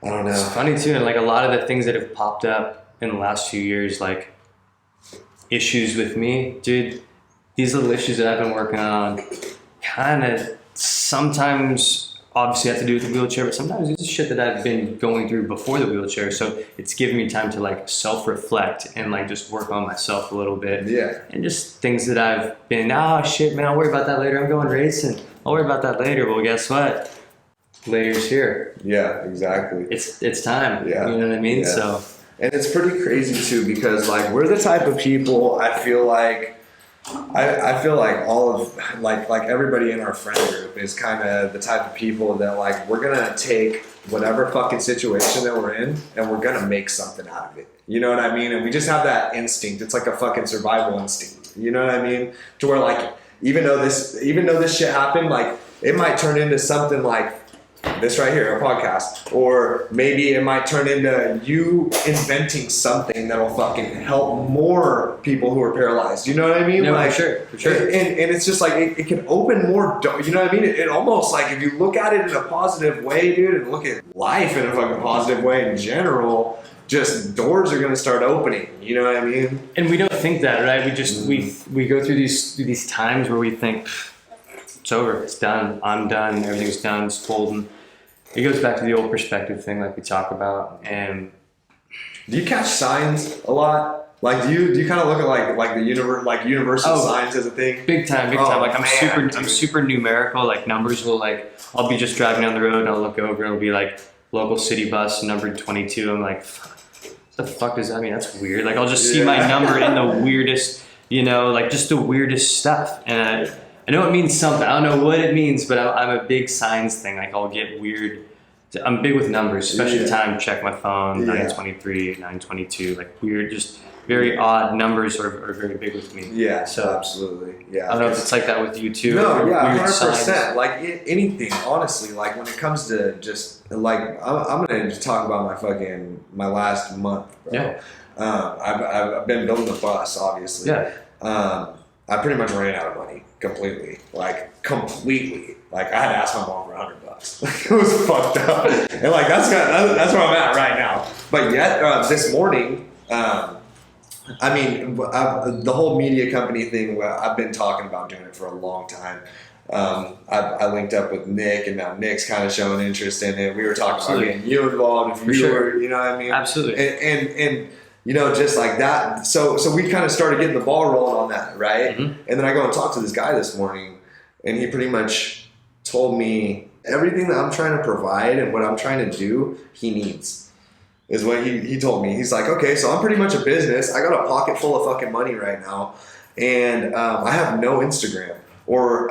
I don't know. It's funny too, and like a lot of the things that have popped up in the last few years, like issues with me, dude, these little issues that I've been working on kind of sometimes obviously have to do with the wheelchair, but sometimes it's shit that I've been going through before the wheelchair. So it's given me time to like self-reflect and like just work on myself a little bit. Yeah. And just things that I've been, shit, man, I'll worry about that later. I'm going racing. I'll worry about that later. Well, guess what? Later's here. Yeah, exactly. It's time. Yeah. You know what I mean? Yeah. So. And it's pretty crazy too, because like we're the type of people, I feel like all of like everybody in our friend group is kind of the type of people that like we're gonna take whatever fucking situation that we're in and we're gonna make something out of it. You know what I mean? And we just have that instinct. It's like a fucking survival instinct. You know what I mean? To where like even though this shit happened, like it might turn into something like this right here, a podcast, or maybe it might turn into you inventing something that'll fucking help more people who are paralyzed. You know what I mean? No, like, for sure. And it's just like it can open more. You know what I mean? It almost like if you look at it in a positive way, dude, and look at life in a fucking positive way in general, just doors are gonna start opening. You know what I mean? And we don't think that, right? We just we go through these times where we think it's over, it's done, I'm done, everything's done, it's cold. And it goes back to the old perspective thing, like we talk about. And do you catch signs a lot? Like, do you kind of look at like the universal signs as a thing? Big time. Like I'm super numerical. Like numbers will like I'll be just driving down the road and I'll look over and it'll be like local city bus number 22. I'm like, what the fuck does that mean? That's weird. Like I'll just see my number in the weirdest, like just the weirdest stuff. And I know it means something. I don't know what it means, but I'm a big signs thing. Like I'll get weird. I'm big with numbers, especially time. Check my phone, 923, 922, like weird, just very odd numbers are very big with me. Yeah, so absolutely. Yeah. I don't know if it's like that with you too. No, yeah, 100%. Like anything, honestly. Like when it comes to just like I'm gonna just talk about my last month. Bro. Yeah. I've been building the bus, obviously. Yeah. I pretty much ran out of money completely. Like I had to ask my mom for $100. Like it was fucked up, and like that's where I'm at right now. But yet this morning, I mean, the whole media company thing. I've been talking about doing it for a long time. I linked up with Nick, and now Nick's kind of showing interest in it. We were talking about getting you involved if you were, you know what I mean? Absolutely. And just like that. So we kind of started getting the ball rolling on that, right? Mm-hmm. And then I go and talk to this guy this morning, and he pretty much told me everything that I'm trying to provide and what I'm trying to do, he needs. Is what he told me. He's like, okay, so I'm pretty much a business. I got a pocket full of fucking money right now, and I have no Instagram or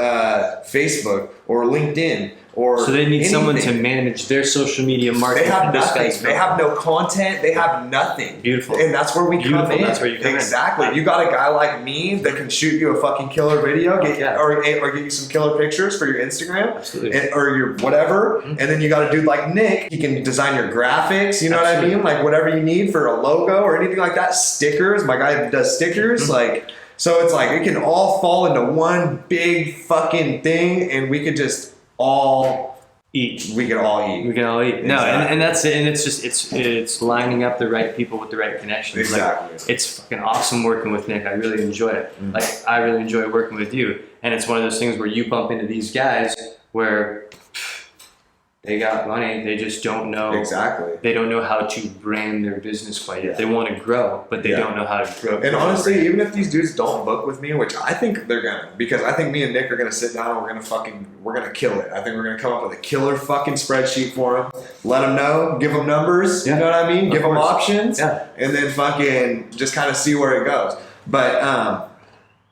Facebook or LinkedIn or so they need anything. Someone to manage their social media marketing. They have nothing. They have no content. They have nothing. Beautiful. And that's where we come in. That's where you come exactly. in. You got a guy like me that can shoot you a fucking killer video, or get you some killer pictures for your Instagram, absolutely, or your whatever. Mm-hmm. And then you got a dude like Nick. He can design your graphics. You know what I mean? Like whatever you need for a logo or anything like that. Stickers. My guy does stickers. Mm-hmm. Like. So it's like it can all fall into one big fucking thing, and we could just all eat. We can all eat. We can all eat. Exactly. No, and that's it. And it's just it's lining up the right people with the right connections. Exactly. Like, it's fucking awesome working with Nick. I really enjoy it. Mm-hmm. Like I really enjoy working with you. And it's one of those things where you bump into these guys where they got money, they just don't know. Exactly. They don't know how to brand their business quite yet. They want to grow, but they don't know how to grow. And honestly, even if these dudes don't book with me, which I think they're gonna, because I think me and Nick are gonna sit down and we're gonna kill it. I think we're gonna come up with a killer fucking spreadsheet for them. Let them know, give them numbers, you know what I mean? Give them options, and then fucking just kind of see where it goes. But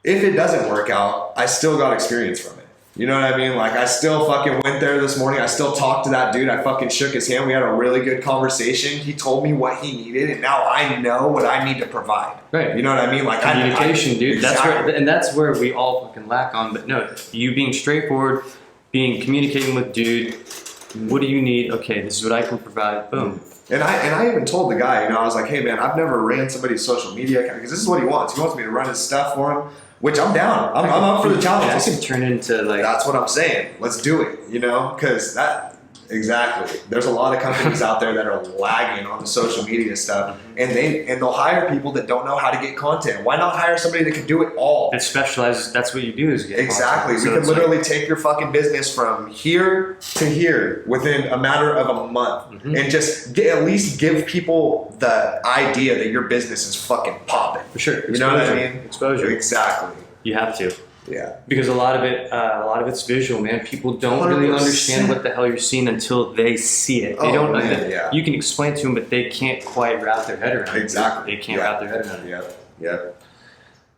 if it doesn't work out, I still got experience from it. You know what I mean? Like, I still fucking went there this morning. I still talked to that dude. I fucking shook his hand. We had a really good conversation. He told me what he needed, and now I know what I need to provide. Right. You know what I mean? Like, communication, dude. Exactly. That's where we all fucking lack on. But no, you being straightforward, communicating with dude. What do you need? Okay, this is what I can provide. Boom. And I even told the guy, you know, I was like, hey man, I've never ran somebody's social media account because this is what he wants. He wants me to run his stuff for him, which I'm down. I'm up for the challenge. That can turn into like. That's what I'm saying. Let's do it. You know, because that. Exactly. There's a lot of companies out there that are lagging on the social media stuff, and they'll hire people that don't know how to get content. Why not hire somebody that can do it all? That specializes. That's what you do is get exactly. content. We can literally take your fucking business from here to here within a matter of a month, and just at least give people the idea that your business is fucking popping. For sure. You know what I mean? Exposure. Exactly. You have to. Yeah. Because a lot of it's visual, man. People don't really 100%. understand what the hell you're seeing until they see it. They don't. Yeah. You can explain to them, but they can't quite wrap their head around it. Exactly. They can't wrap their head around it. Yep.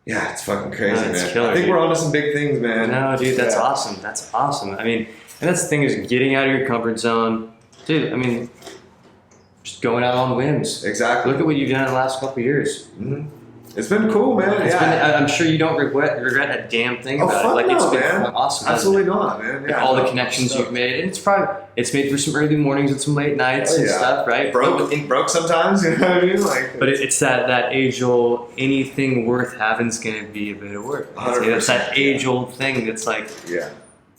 Yeah, it's fucking crazy, It's man. killer, I think dude. we're onto some big things, man. No, dude, that's awesome. That's awesome. I mean, and that's the thing is getting out of your comfort zone, dude. I mean, just going out on whims. Exactly. Look at what you've done in the last couple of years. Mm-hmm. It's been cool, man. I'm sure you don't regret a damn thing about it. Like no, it's been man. awesome. Absolutely not, man. Like Yeah, all the connections you've made, and it's made for some early mornings and some late nights and stuff, right? Broke sometimes, you know what I mean? Like, but it's that age old anything worth having is going to be a bit of work. It's that age old thing that's like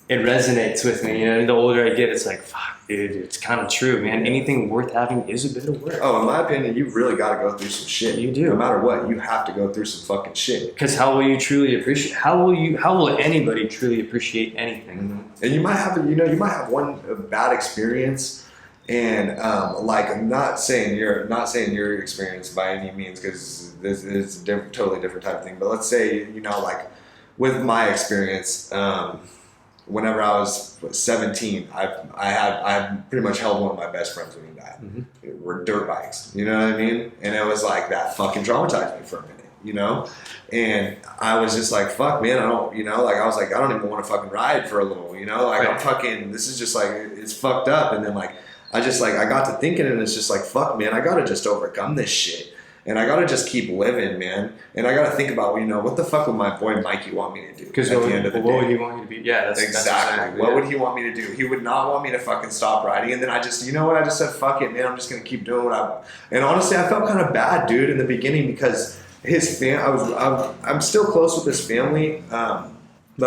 it resonates with me. You know, the older I get, it's like fuck, dude, it's kind of true, man. Anything worth having is a bit of work. Oh, in my opinion, you really got to go through some shit. You do. No matter what, you have to go through some fucking shit. Because how will you truly appreciate? How will anybody truly appreciate anything? Mm-hmm. And you might have one bad experience. And like, I'm not saying your experience by any means, because this is a totally different type of thing. But let's say, you know, like with my experience, whenever I was 17, I pretty much held one of my best friends when he died. Mm-hmm. We're dirt bikes, you know what I mean? And it was like that fucking traumatized me for a minute, you know? And I was just like, fuck, man, I don't even want to fucking ride for a little, you know? Like, I'm fucking, this is just like, it's fucked up. And then like, I got to thinking, and it's just like, fuck, man, I gotta just overcome this shit. And I gotta just keep living, man. And I gotta think about, you know, what the fuck would my boy Mikey want me to do? Because at the end of the day, what would he want you to be? Yeah, that's exactly. What would he want me to do? He would not want me to fucking stop riding. And then I just, you know what? I just said, fuck it, man. I'm just gonna keep doing what I. And honestly, I felt kind of bad, dude, in the beginning because I'm still close with his family, but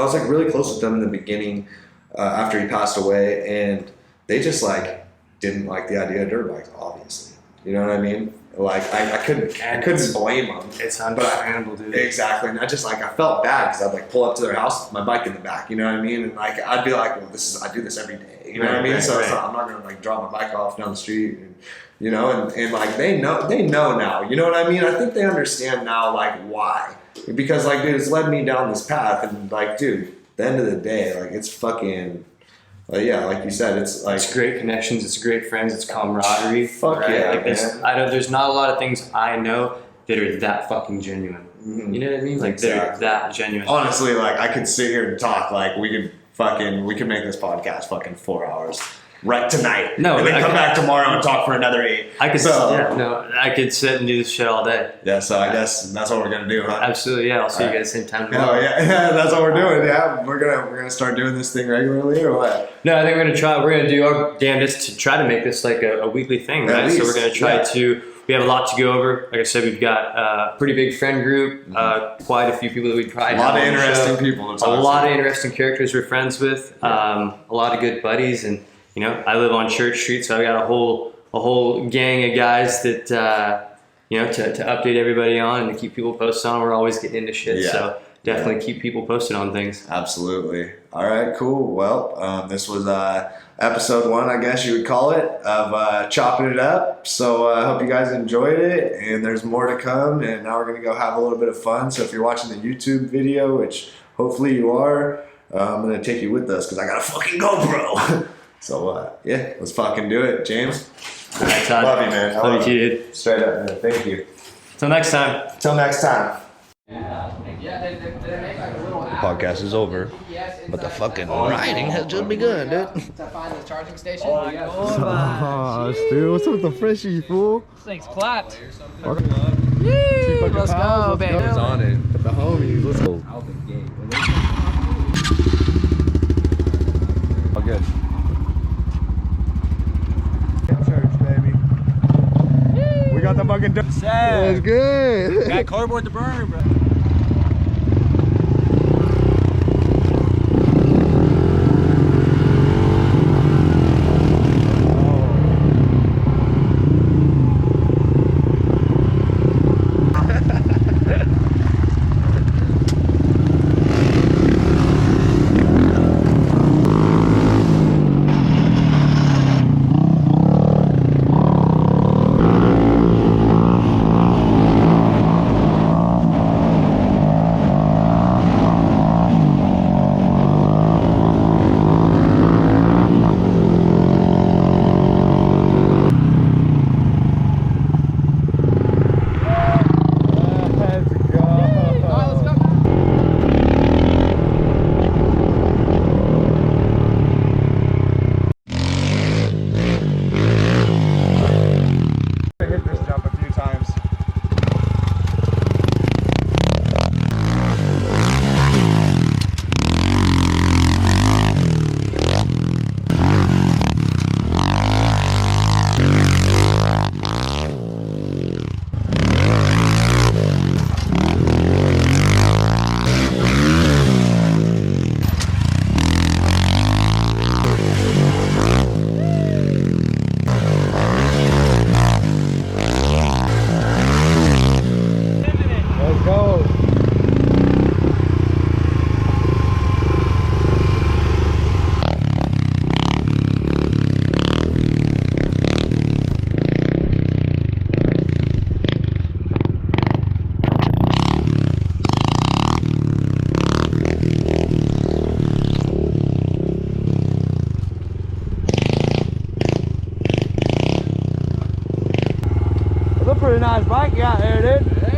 I was like really close with them in the beginning after he passed away, and they just like didn't like the idea of dirt bikes, obviously. You know what I mean? Like I couldn't blame them. It's understandable, dude. Exactly, and I felt bad because I'd like pull up to their house with my bike in the back. You know what I mean? And like I'd be like, well, I do this every day. You know what I mean? So I'm not gonna like drop my bike off down the street, and, you know, and like they know now. You know what I mean? I think they understand now, like why, because like dude, it's led me down this path, and like dude, at the end of the day, like it's fucking. Yeah, like you said, it's like it's great connections, it's great friends, it's camaraderie. Fuck right? Yeah, like there's not a lot of things I know that are that fucking genuine. Mm-hmm. You know what I mean? Like they're that genuine. Honestly, like I could sit here and talk. Like we could make this podcast fucking 4 hours right tonight. No, and then come back tomorrow and talk for another 8. I could sit and do this shit all day. Yeah, so I guess that's what we're gonna do, huh? Absolutely, yeah. I'll see you guys same time tomorrow. Oh yeah, that's what we're doing. Yeah, we're gonna start doing this thing regularly, or what? No, I think we're gonna do our damnedest to try to make this like a weekly thing, right? So we're gonna try to. We have a lot to go over. Like I said, we've got a pretty big friend group, quite a few people that we probably a lot of interesting people. A lot of interesting characters we're friends with. A lot of good buddies, and you know, I live on Church Street, so I got a whole gang of guys that you know to update everybody on and to keep people posted on. We're always getting into shit, so definitely keep people posted on things. Absolutely. All right, cool. Well, this was episode 1, I guess you would call it, of Chopping It Up. So I hope you guys enjoyed it, and there's more to come. And now we're gonna go have a little bit of fun. So if you're watching the YouTube video, which hopefully you are, I'm gonna take you with us because I got a fucking GoPro. So, let's fucking do it. James? All right, Todd. Love you, man. Love you, dude. Straight up, man. Thank you. Till next time. Till next time. Podcast is over, but the fucking riding has just begun, dude. To find the charging station. Oh, dude, what's up with the freshie, fool? This thing's clapped. Yee, Let's go, baby. It's on it. The homies, let's go. All good. Church, baby. We got the fucking dirt. That's good. Got cardboard to burn, bro. Pretty nice bike you got there, dude.